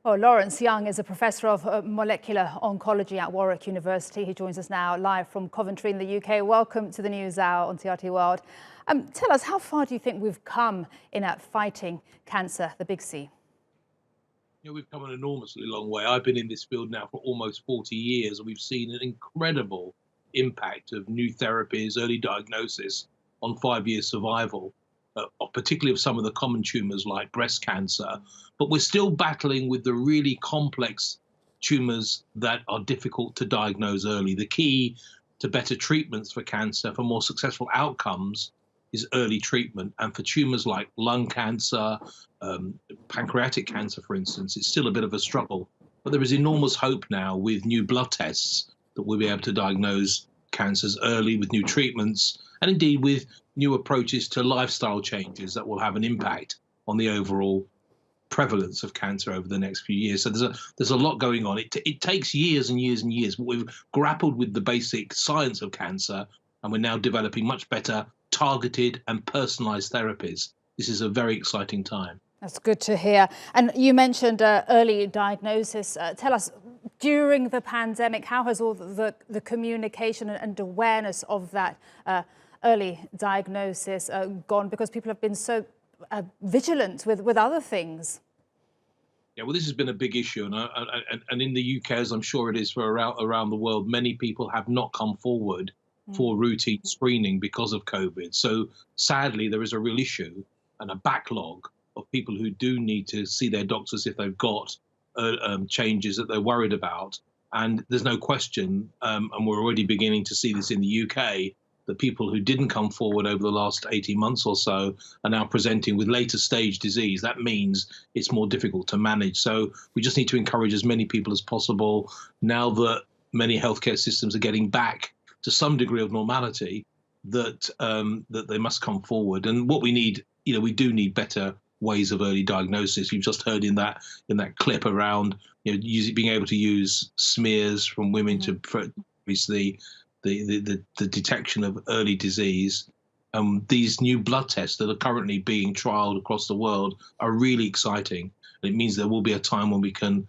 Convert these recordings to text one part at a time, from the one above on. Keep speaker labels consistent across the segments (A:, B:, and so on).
A: Well, Lawrence Young is a professor of molecular oncology at Warwick University. He joins us now live from Coventry in the UK. Welcome to the News Hour on TRT World. Tell us, how far do you think we've come in fighting cancer, the big C?
B: We've come an enormously long way. I've been in this field now for almost 40 years, and we've seen an incredible impact of new therapies, early diagnosis on 5-year survival, particularly of some of the common tumors like breast cancer. But we're still battling with the really complex tumors that are difficult to diagnose early. The key to better treatments for cancer, for more successful outcomes, is early treatment. And for tumors like lung cancer, pancreatic cancer, for instance, it's still a bit of a struggle. But there is enormous hope now with new blood tests that we'll be able to diagnose cancers early with new treatments, and indeed with new approaches to lifestyle changes that will have an impact on the overall prevalence of cancer over the next few years. So there's a lot going on. It takes years and years and years, but we've grappled with the basic science of cancer, and we're now developing much better targeted and personalized therapies. This is a very exciting time.
A: That's good to hear. And you mentioned early diagnosis. Tell us, during the pandemic, how has all the communication and awareness of that early diagnosis gone? Because people have been so vigilant with other things.
B: Yeah, well, this has been a big issue, and in the UK, as I'm sure it is for around the world, many people have not come forward for routine screening because of COVID. So sadly, there is a real issue and a backlog of people who do need to see their doctors if they've got changes that they're worried about. And there's no question, and we're already beginning to see this in the UK, that people who didn't come forward over the last 18 months or so are now presenting with later stage disease. That means it's more difficult to manage. So we just need to encourage as many people as possible, now that many healthcare systems are getting back to some degree of normality, that that they must come forward. And what we need, we do need better ways of early diagnosis. You've just heard in that clip around being able to use smears from women to increase the detection of early disease. These new blood tests that are currently being trialed across the world are really exciting. And it means there will be a time when we can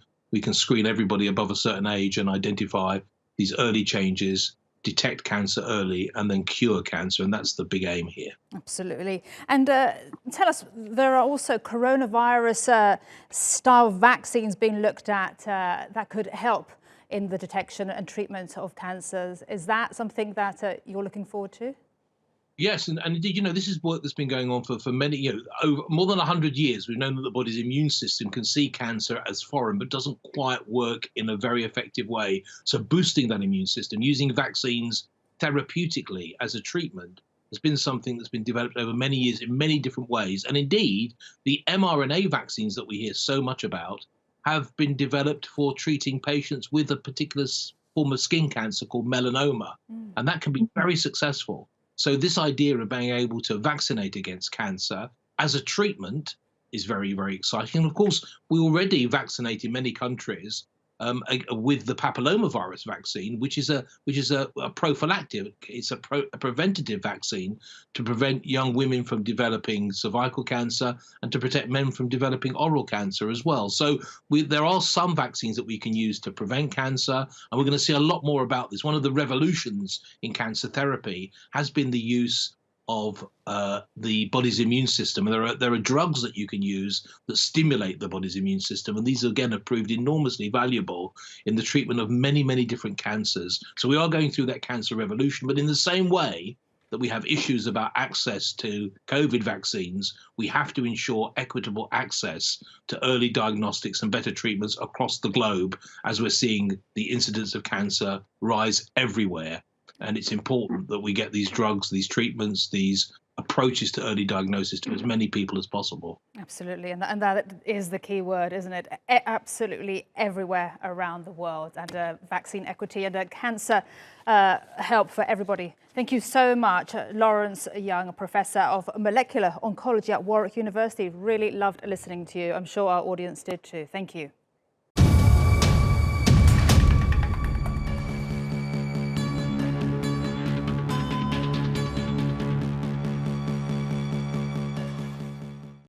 B: screen everybody above a certain age and identify these early changes, detect cancer early, and then cure cancer. And that's the big aim here.
A: Absolutely. And tell us, there are also coronavirus style vaccines being looked at that could help in the detection and treatment of cancers. Is that something that you're looking forward to?
B: Yes, and indeed, this is work that's been going on for many, over more than 100 years. We've known that the body's immune system can see cancer as foreign, but doesn't quite work in a very effective way. So boosting that immune system, using vaccines therapeutically as a treatment, has been something that's been developed over many years in many different ways. And indeed, the mRNA vaccines that we hear so much about have been developed for treating patients with a particular form of skin cancer called melanoma. And that can be very successful. So this idea of being able to vaccinate against cancer as a treatment is very, very exciting. And of course, we already vaccinate in many countries with the papillomavirus vaccine, which is a prophylactic. It's a preventative vaccine to prevent young women from developing cervical cancer and to protect men from developing oral cancer as well. So there are some vaccines that we can use to prevent cancer, and we're going to see a lot more about this. One of the revolutions in cancer therapy has been the use of the body's immune system. And there are drugs that you can use that stimulate the body's immune system, and these again have proved enormously valuable in the treatment of many, many different cancers. So we are going through that cancer revolution, but in the same way that we have issues about access to COVID vaccines, we have to ensure equitable access to early diagnostics and better treatments across the globe, as we're seeing the incidence of cancer rise everywhere. And it's important that we get these drugs, these treatments, these approaches to early diagnosis to as many people as possible.
A: Absolutely. And that is the key word, isn't it? Absolutely everywhere around the world. And vaccine equity and cancer help for everybody. Thank you so much, Lawrence Young, Professor of Molecular Oncology at Warwick University. Really loved listening to you. I'm sure our audience did too. Thank you.